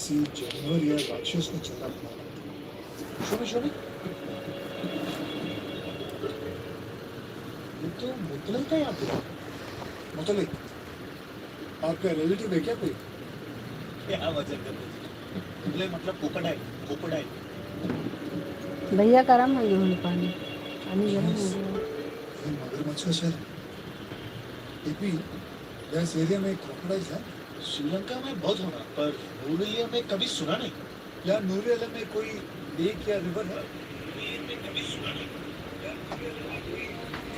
किसी जानवर या राक्षस ने चला था। शोनी शोनी, ये तो मुतले का यहाँ पे। मुतले, आपका रिलेटिव है क्या कोई? क्या वजह करते जी? मुगले मतलब कोकोडाइल। कोकोडाइल। भैया गरम है ये पानी। पानी गरम हो यस, गया है। ये मगरमच्छ का शहर है। एपी, इस एरिया में क्रोकोडाइल है। श्रीलंका में बहुत होना, पर नूरिया में कभी सुना नहीं। या नूरियाला में कोई लेक या रिवर है?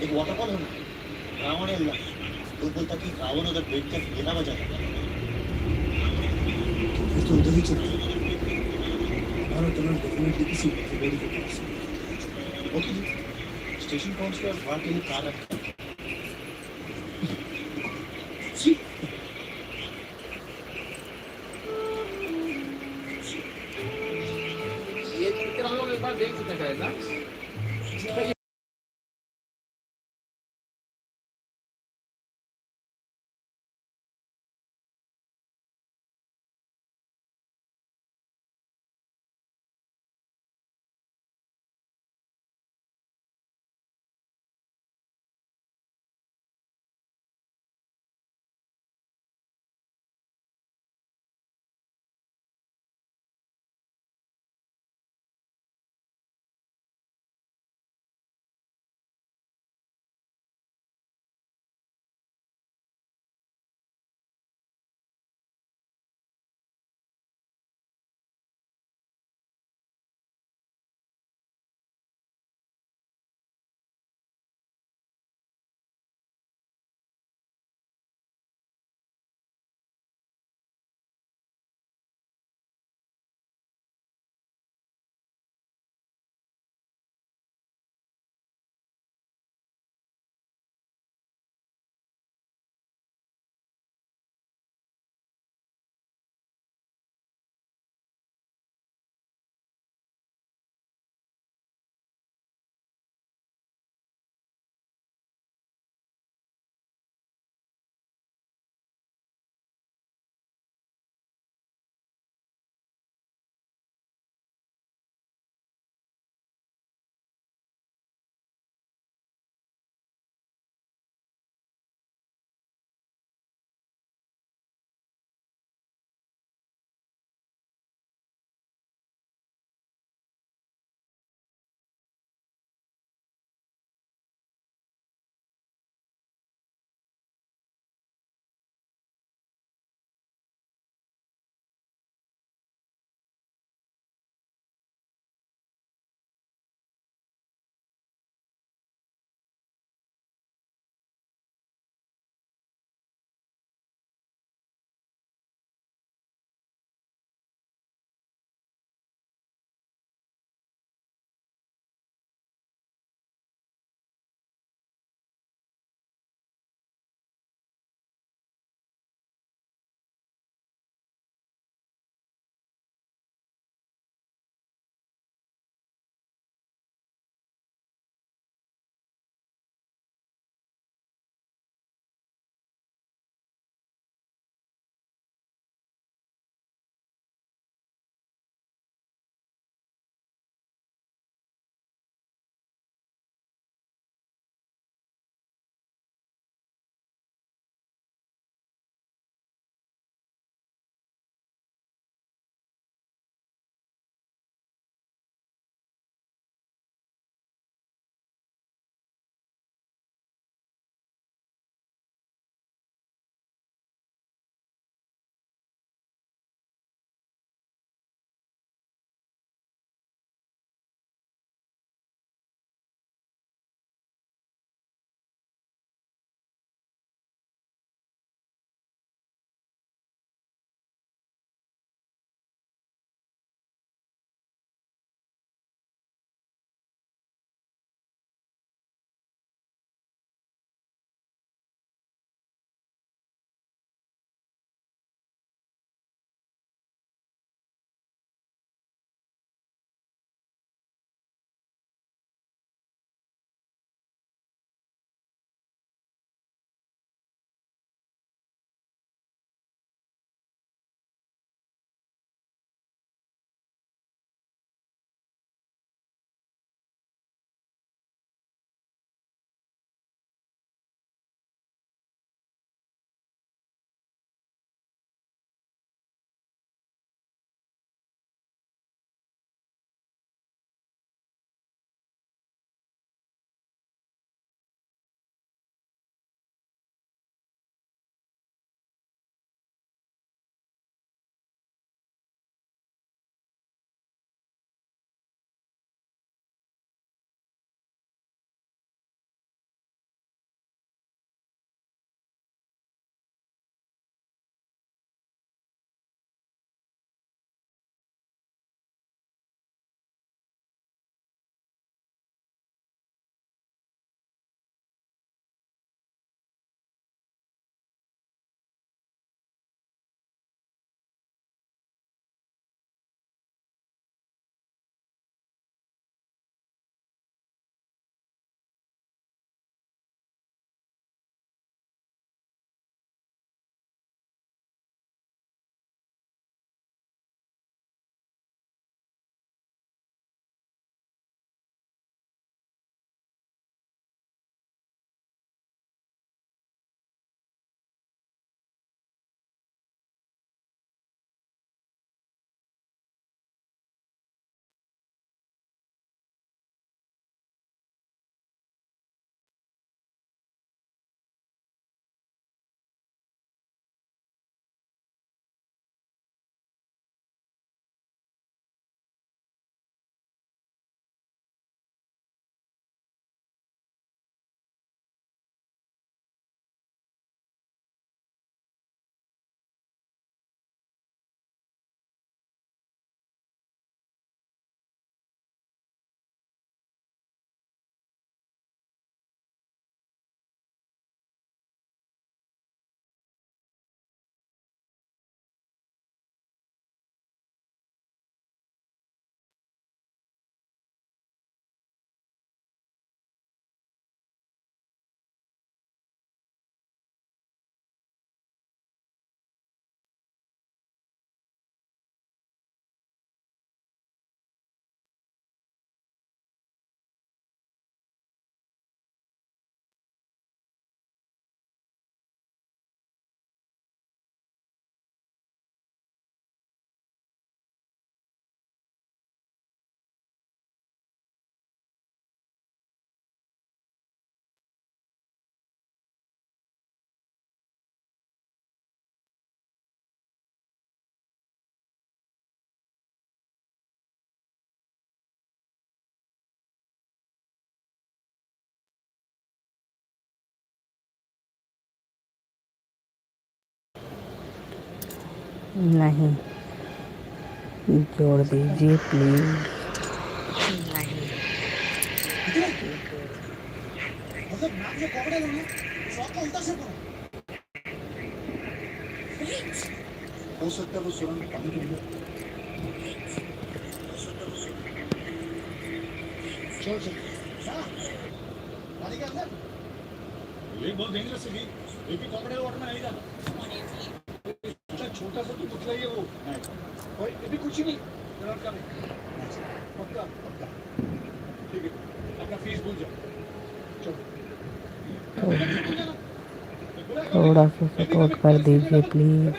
एक वाटरफॉल होना, रावण एल्ला। लोग बोलता कि रावण उधर बैठ कर वीणा बजाता था। फिर तो उधर ही चलते हैं। हमारा टनल डेफिनेटली किसी बड़ी के पास है। ओके जी, स्टेशन पहुंच कर वहां के लिए कार रखते हैं। जी, ये पिक्चर हम लोग एक बार देख चुके हैं ना। नहीं, जोड़ दीजिए प्लीज। नहीं, इतना जोड़ मतलब नाक में पकड़े लो ना, शॉक का उल्टा से पड़ा। हो सकता है वो सुरंग पानी के अंदर। चल चल हाँ, पानी के अंदर। ये बहुत डेंजरस है भी। ये भी कॉकटेल वाटर में नहीं जाना। अच्छा छोटा सा तो पुतला ही है वो। और ये भी कुछ ही नहीं। जरा कर पक्का पक्का। ठीक है, अपना फीस भूल जाओ। चलो। थोड़ा सा सपोर्ट कर दीजिए प्लीज।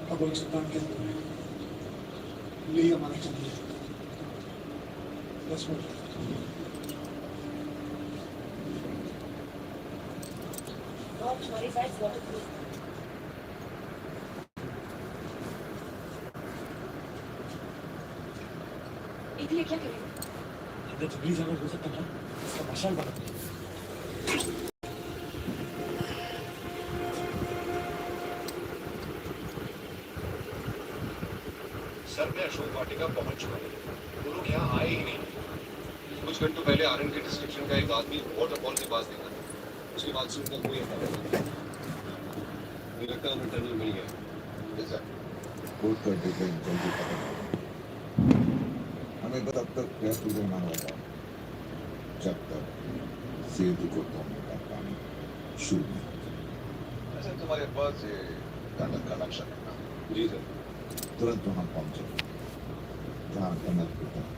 अब पाकिस्तान के अंदर है। यही हमारा चाहिए। बस वो तुम्हारी साइज वाटरप्रूफ इसलिए क्या करेंगे? अंदर जंगली जानवर हो सकता है, इसका मशाल बना दे। सर मैं अशोक वाटिका पहुंच चुका हूँ। वो लोग यहाँ आए ही नहीं। कुछ घंटों पहले आरएन के डिस्ट्रिक्शन का एक आदमी वाटरफॉल के पास देखा था। उसके बाद से उनका कोई पता नहीं। मुझे लगता है हमें टनल मिल गया। जैसा कोर्ट का डिटेल जल्दी पता करो। हमें बस अब तक फैसला देना होगा जब तक सेतु को तोड़ने का काम शुरू नहीं होता। ऐसे तुम्हारे पास ये टनल का नक्शा है ना? जी सर। तुरंत वहां पहुंचो जहां टनल की तरफ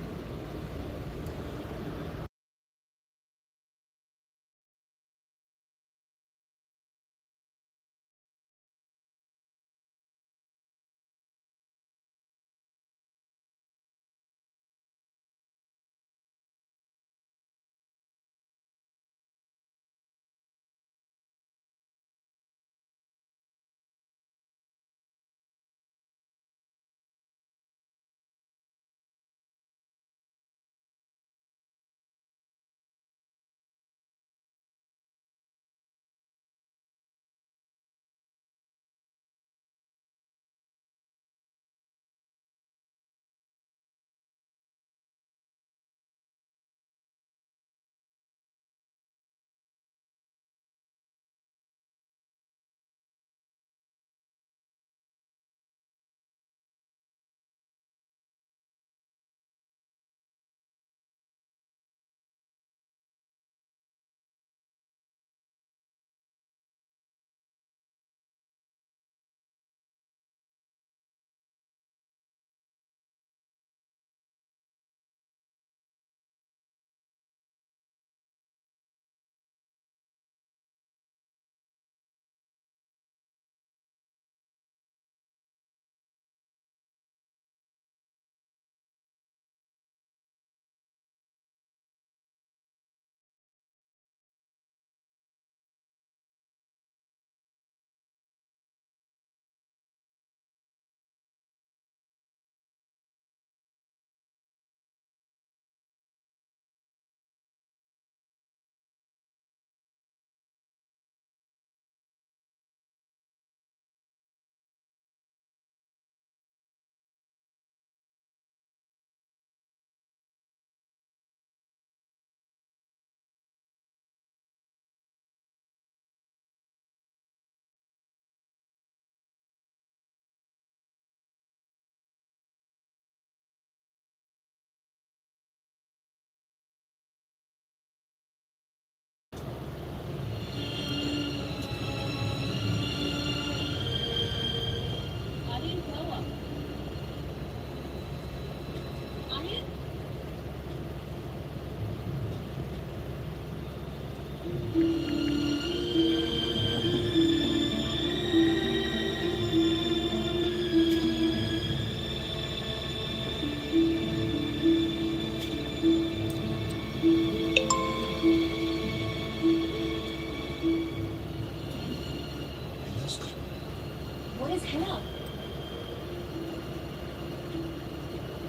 What is Hela?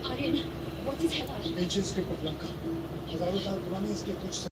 Aryan, what is Hela? Ancient script of Lanka हजारों साल पुरानी इसके कुछ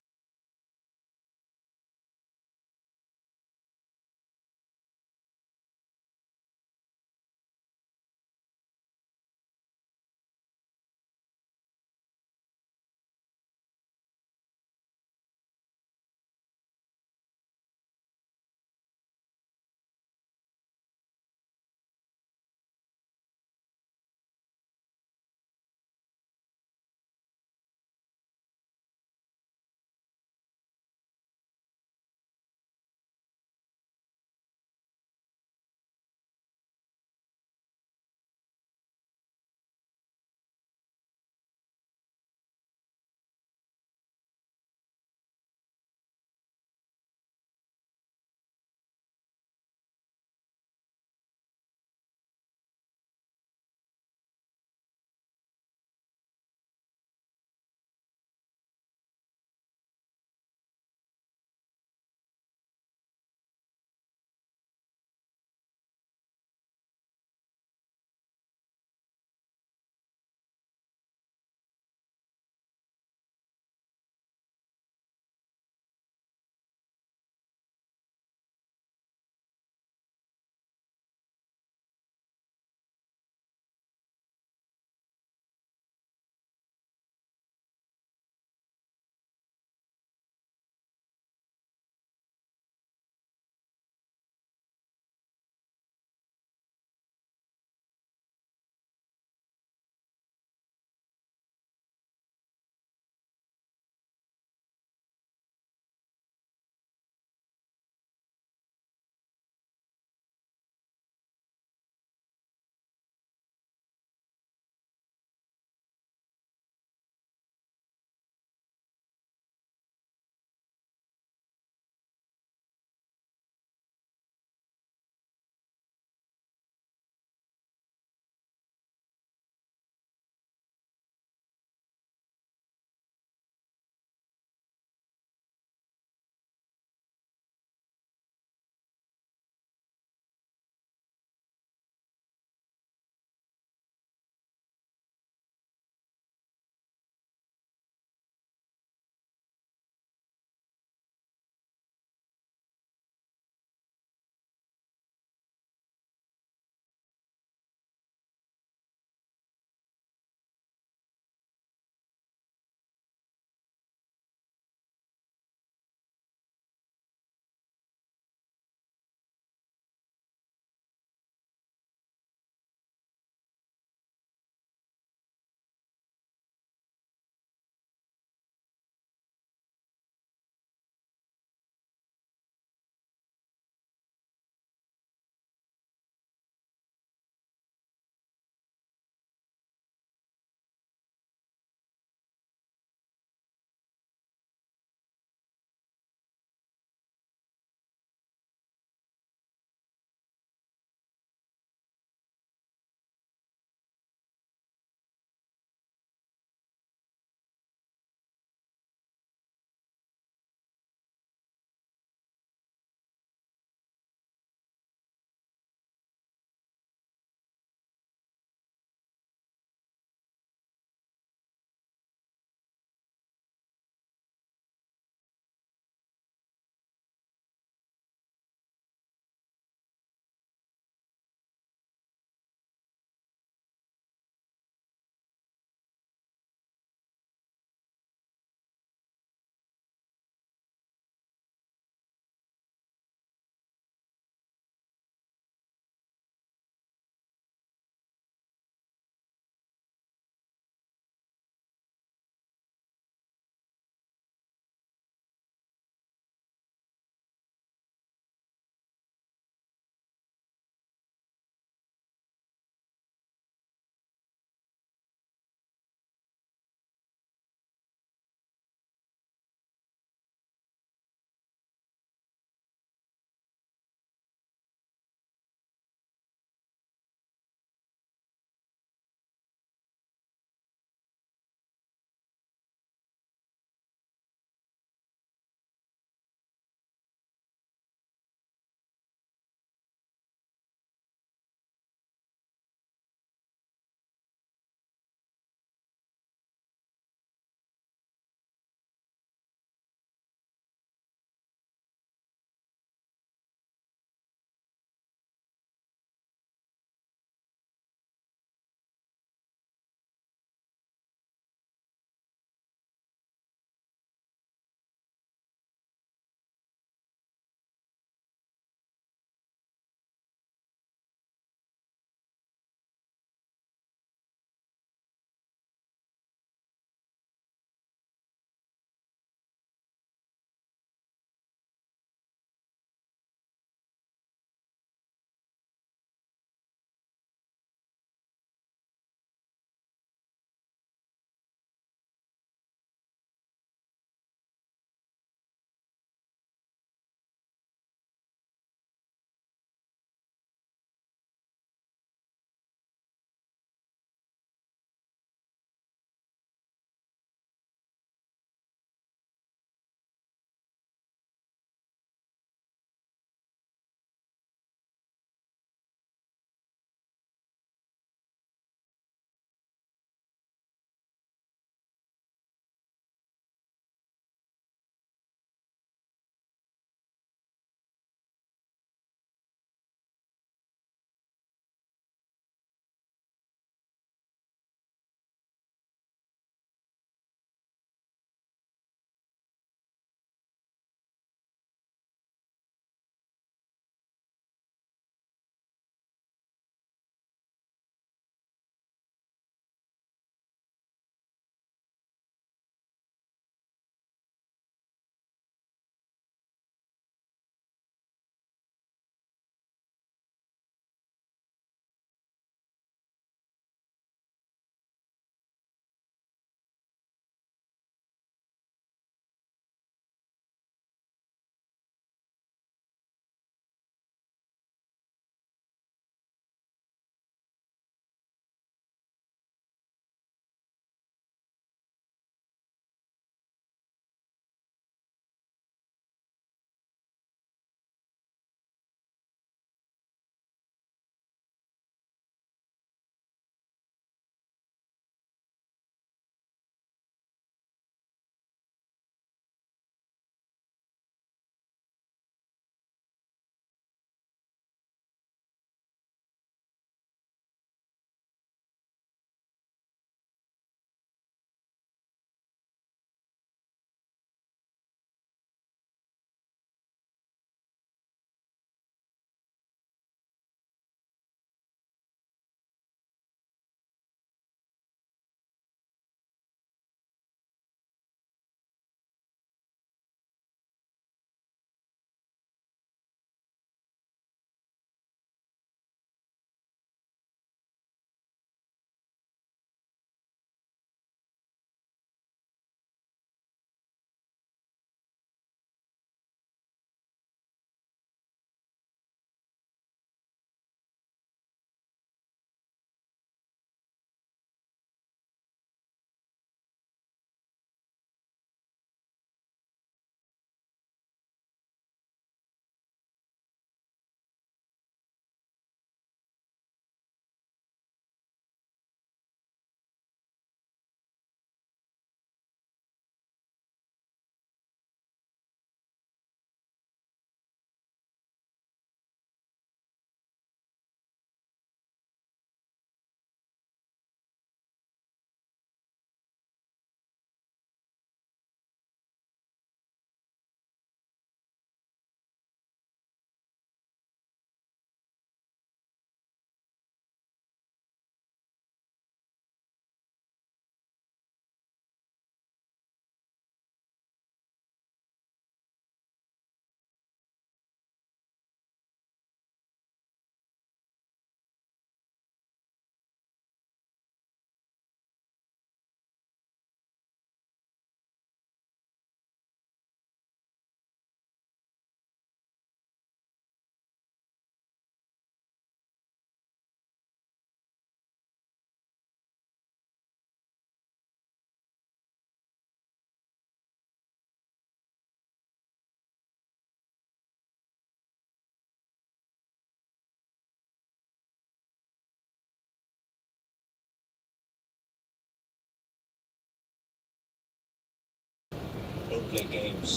play games.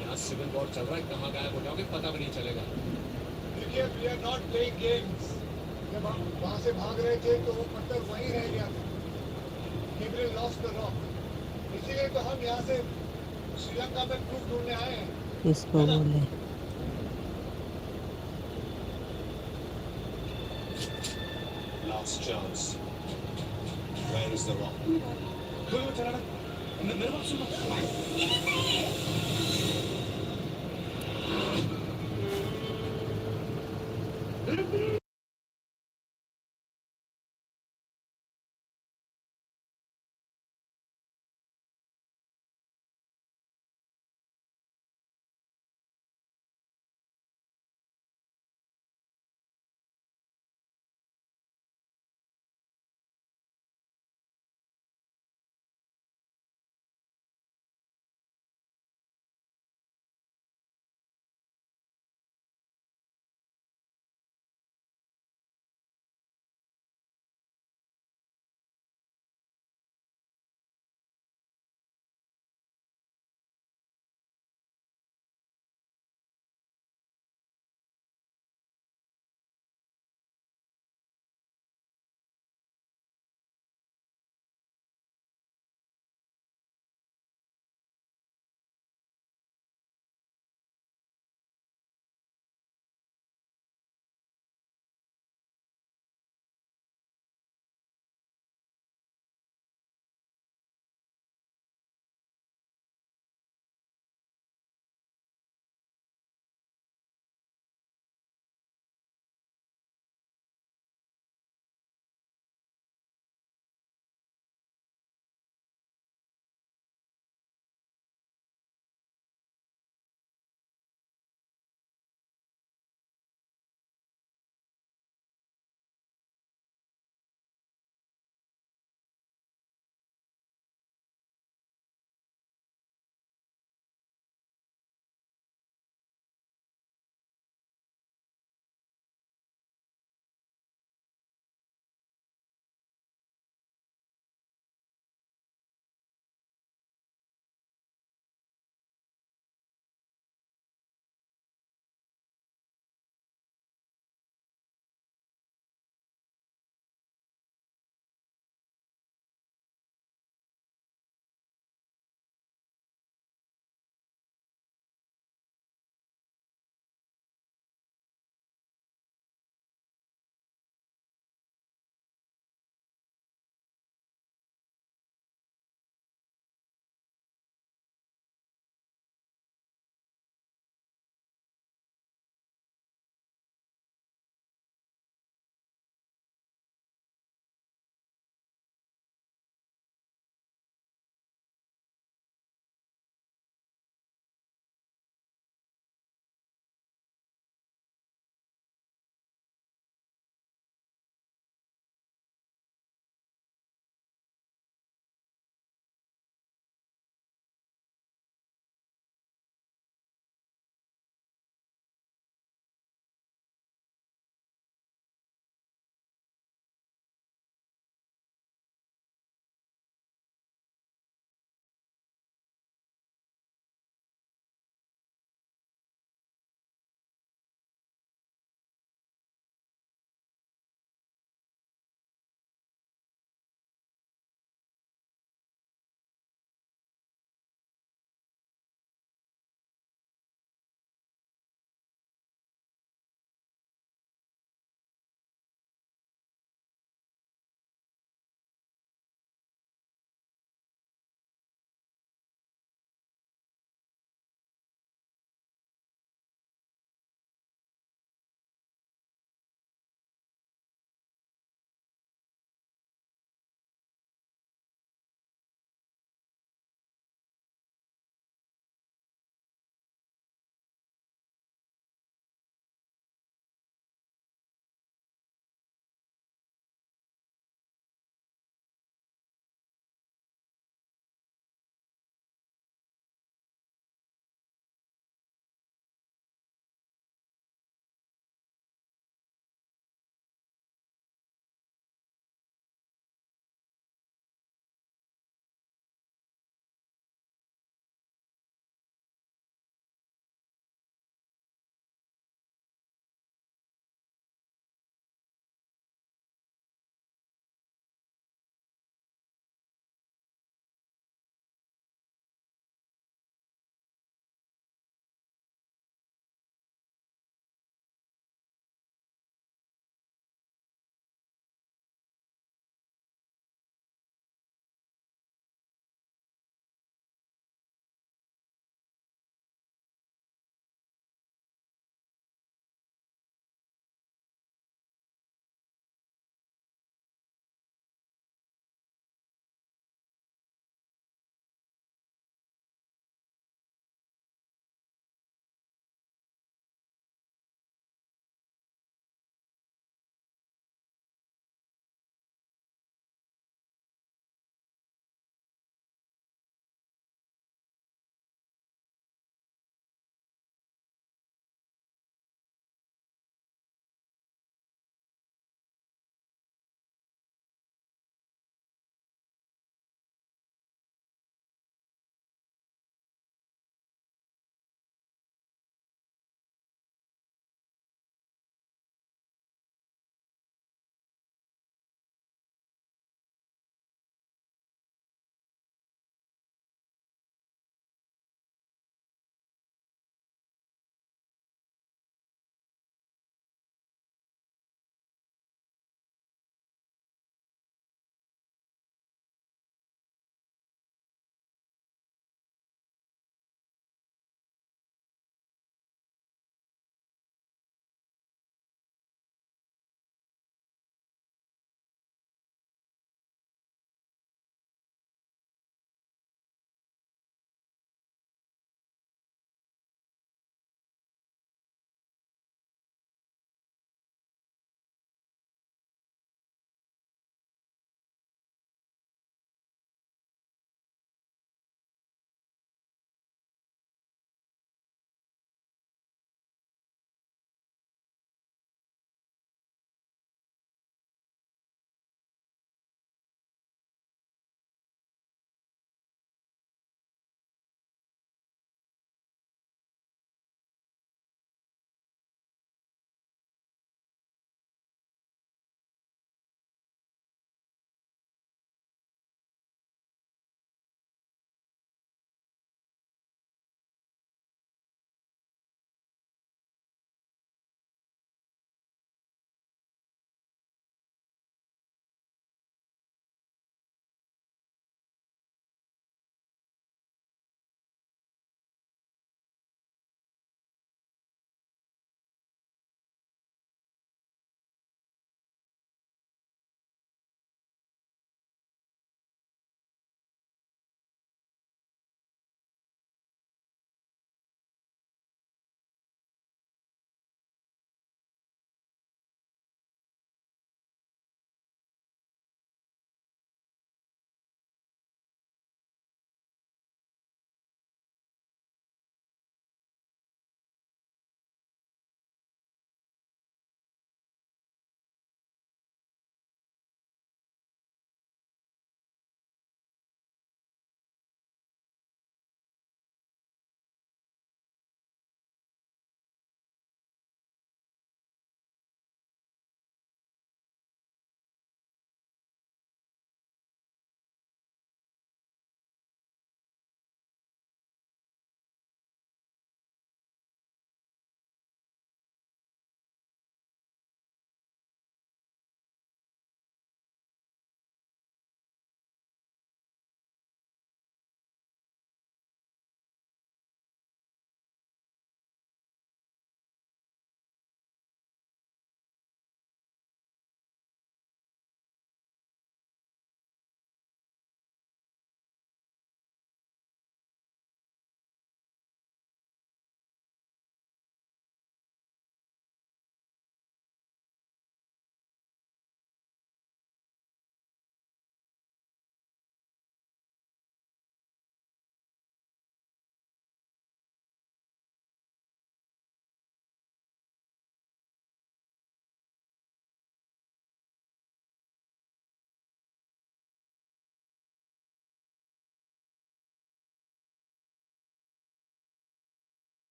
यहाँ सिविल वॉर चल रहा है, कहाँ गायब हो जाओगे पता भी नहीं चलेगा. देखिए, we are not playing games. जब हम वहाँ से भाग रहे थे तो वो पत्थर वहीं रह गया था. Gabriel lost the rock. इसीलिए तो हम यहाँ से श्रीलंका में प्रूफ ढूंढने आए हैं. इसको बोले Last chance. Where is the rock? मेरे बात सुनो.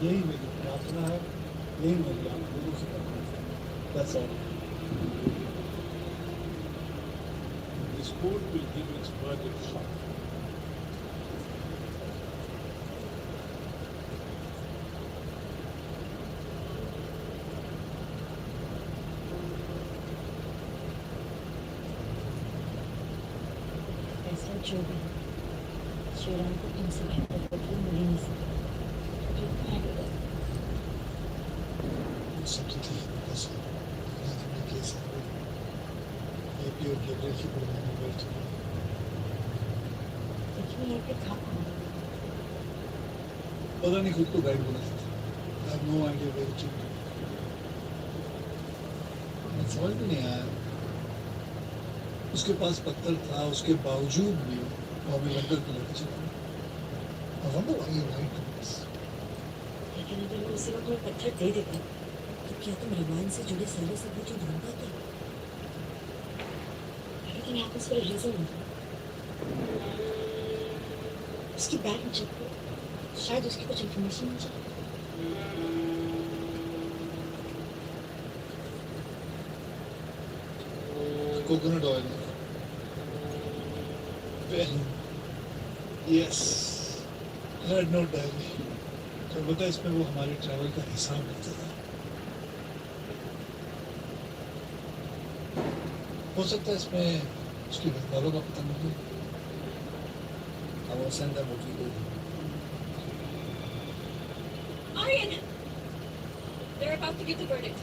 यही मेरी प्रार्थना है, यही मेरी आप लोगों से प्रार्थना है। That's all. The sport will give its verdict shot. फैसला जो भी हो, श्री राम को तुमसे बेहतर कोई मिल ही नहीं सकता। You can handle it. सबसे ठीक बस आदमी के सामने ये भी और गेब्रियल की बुराई में बैठ चुका है। देखिए यहाँ पे था कौन? पता नहीं खुद को गाइड बना सकता। I have no idea where to turn. मुझे समझ में नहीं आया। उसके पास पत्थर था, उसके बावजूद भी वो हमें लंदन को लेकर चला। I wonder why he lied to us. लेकिन अगर मैं उसी वक्त में पत्थर दे देता तो क्या तुम रामायण से जुड़े सारे सबूत जो ढूंढ पाते? Everything happens for a reason. उसकी बैग में चेक करो, शायद उसकी कुछ इंफॉर्मेशन मिल जाए। Coconut oil. Pen. Yes. Red note diary. तो बता इसमें वो हमारे ट्रैवल का हिसाब लिखता था। हो सकता है इसमें उसके घर वालों का पता मिल जाए। I will send them what we do. Aryan! They're about to give the verdict.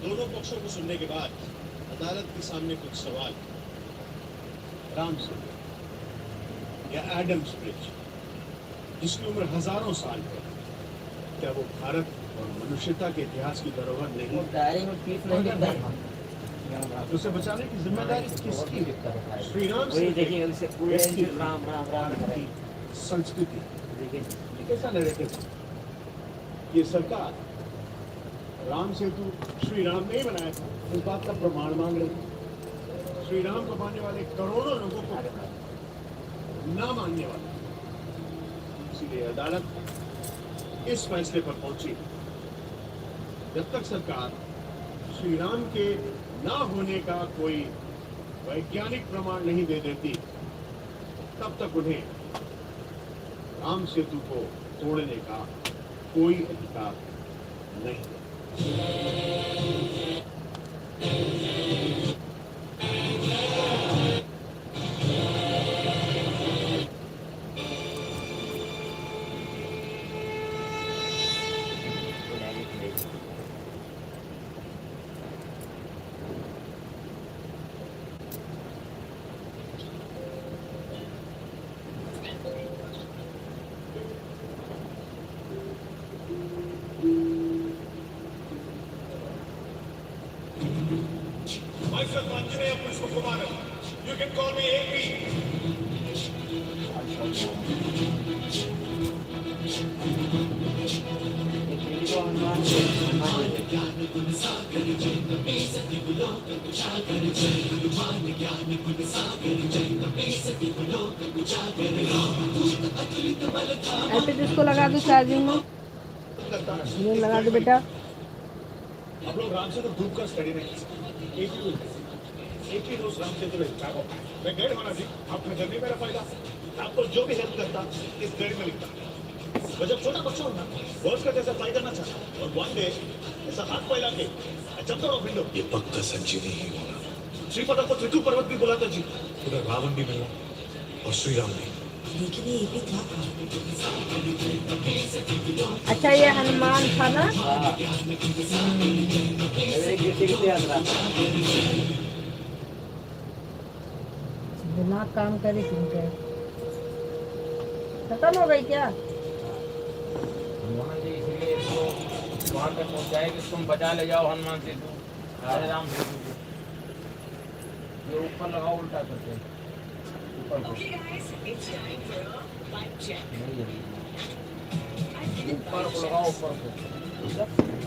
दोनों पक्षों को सुनने के बाद अदालत के सामने कुछ सवाल। राम से या एडम्स ब्रिज, जिसकी उम्र हजारों साल है, क्या वो भारत और मनुष्यता के इतिहास की धरोहर नहीं? डायरी में पीस नहीं दिखता है। उसे बचाने की जिम्मेदारी किसकी है? श्री राम वही देखिए उसे पूरे इसकी राम राम राम करे। संस्कृति देखिए ये कैसा नैरेटिव? ये सरकार राम सेतु श्री राम ने ही बनाया था, इस बात का प्रमाण मांग रही है। श्री राम को मानने वाले करोड़ों लोगों को ना मानने वाले, इसलिए अदालत इस फैसले पर पहुंची। जब तक सरकार श्री राम के ना होने का कोई वैज्ञानिक प्रमाण नहीं दे देती, तब तक उन्हें राम सेतु को तोड़ने का कोई अधिकार नहीं। Myself, Anjaneya Pushpakumaran. You can call me AP. ऐसे जिसको लगा दो चार्जिंग में, ये लगा दो बेटा। हम लोग राम से तो डूब कर स्टडी नहीं कर सकते। एक ही रोज राम से तो मैं गाइड होना थी, आपने जल्दी मेरा फायदा। आपको जो भी हेल्प करता इस गाइड में लिखता। मैं जब छोटा बच्चा हूँ ना, बॉस का जैसा फ्लाई करना चाहता, और वन डे ऐसा हाथ फैला के जब तक विंडो ये पक्का संजीवनी ही होगा। श्रीपद को त्रिकु पर्वत भी बुलाता जी, उधर रावण भी मिला और श्री राम भी। लेकिन ये भी था अच्छा ये हनुमान था ना? दिमाग काम करे क्यों? क्या खत्म हो गई क्या? हनुमान जी इसलिए इसको वहां तक पहुंचाए कि तुम बचा ले जाओ हनुमान सेतु, हरे राम सेतु को। ये ऊपर लगाओ उल्टा करके, ऊपर को नहीं है। ऊपर को लगाओ, ऊपर को।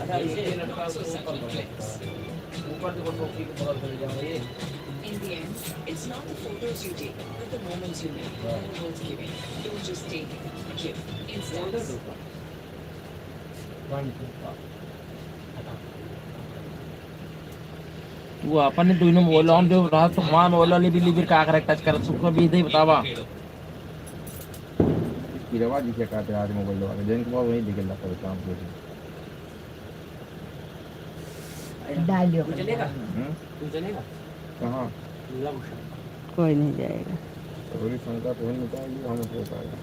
अच्छा इसे लटका उसको ऊपर को, ऊपर देखो टोपी के बगल चले जाओ। ये In the end, it's It's not the photos you take, but the moments you make that are worth giving. Don't just take it, give. Instance. तू आपण तू इन मोबाईल ऑन देव राहत तो मा मोबाईल लिबी का करे टच कर सुख भी दे बतावा इसकी रवाज क्या कहते हैं आज मोबाइल वाले जैन को वही दिखे लगता है काम को डालियो चलेगा कहाँ कोई नहीं जाएगा। थोड़ी शंका तो नहीं निकाली हम तो पाएगा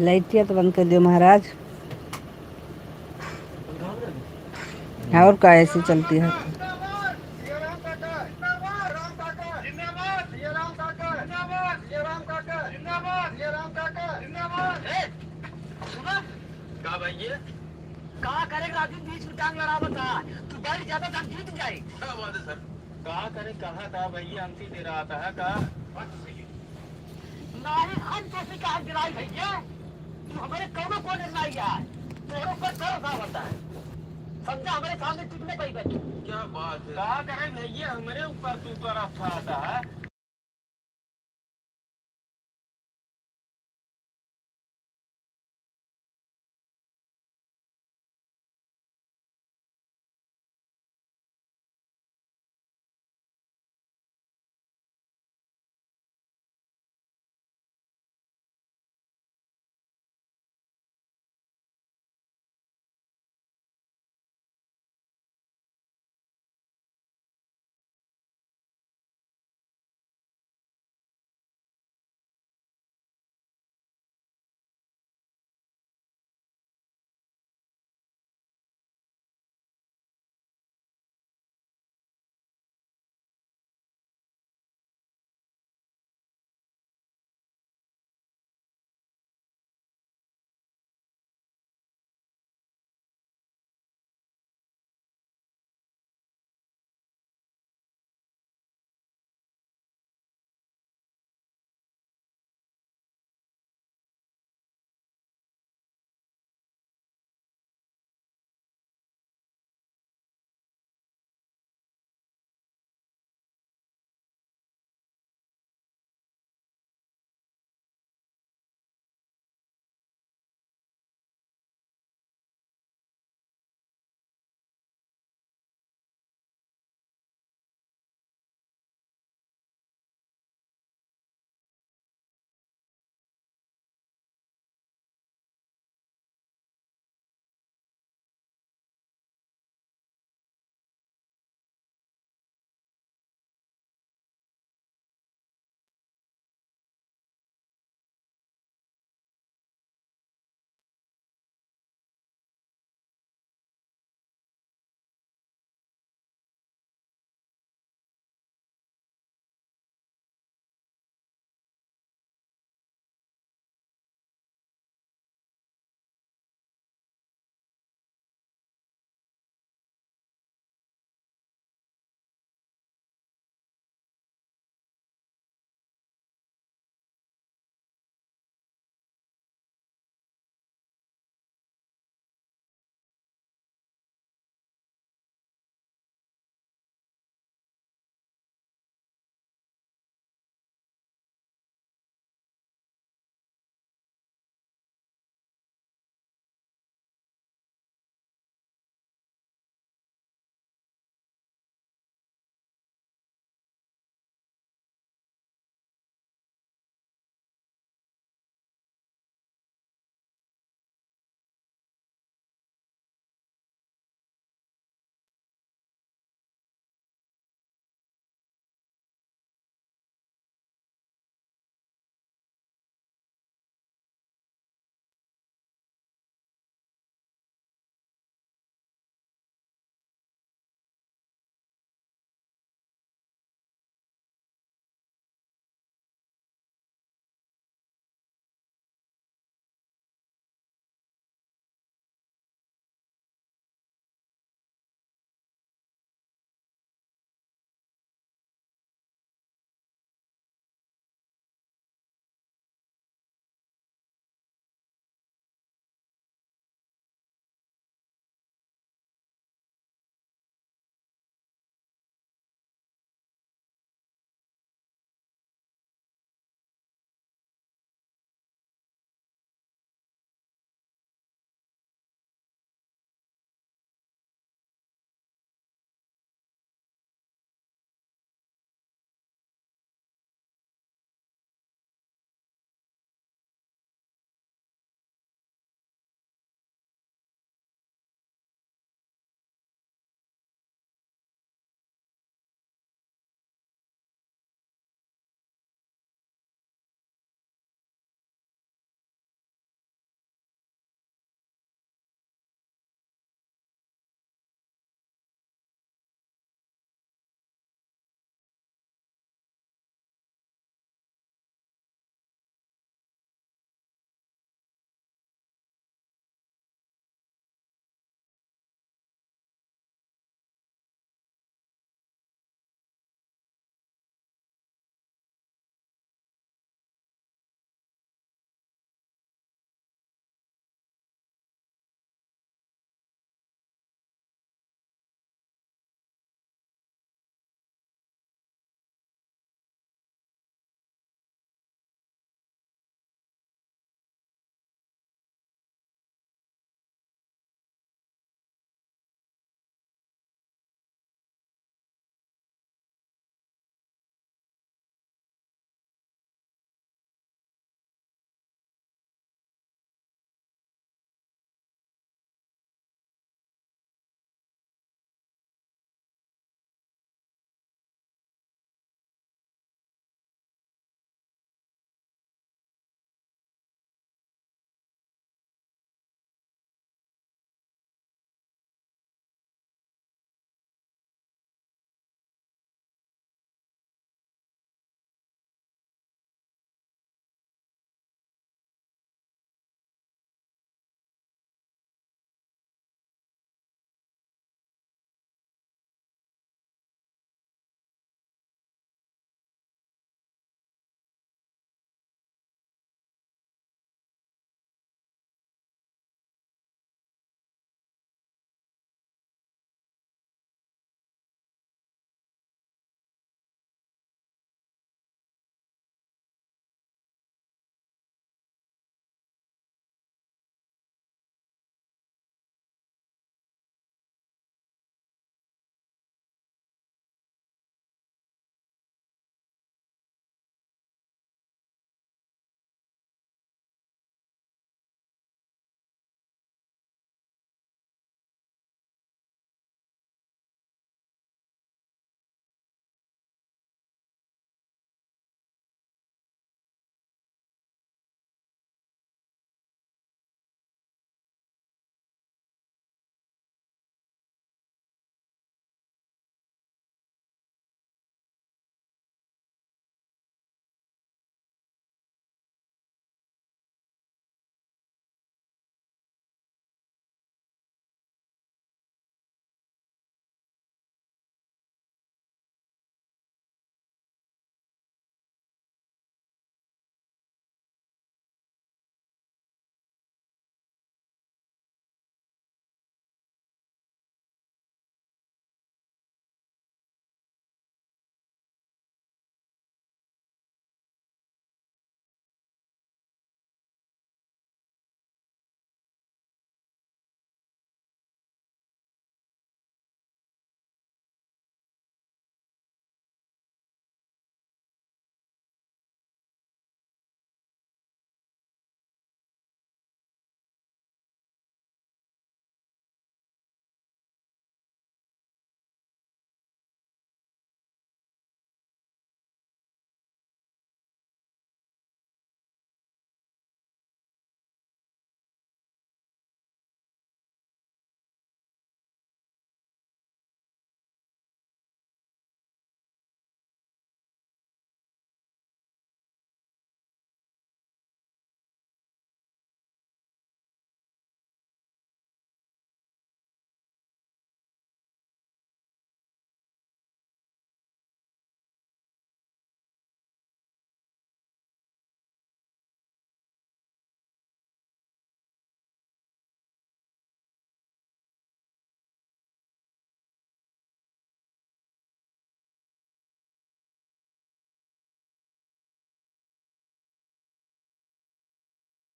लाइटिया तो बंद कर दियो महाराज। और का ऐसे चलती है कहा करेगा बीच में टांग लड़ा बता तू बैठ जाता था जीत जाए। क्या बात है सर कहा करे कहा था भैया अंती दे रहा था कहा नहीं हम कैसे कहा गिराई भैया तू हमारे कौनों को निर्णय है तेरे ऊपर थोड़ा होता है समझा हमारे सामने टिकने पर ही बैठे। क्या बात है कहा करे भैया हमारे ऊपर तू कर आता है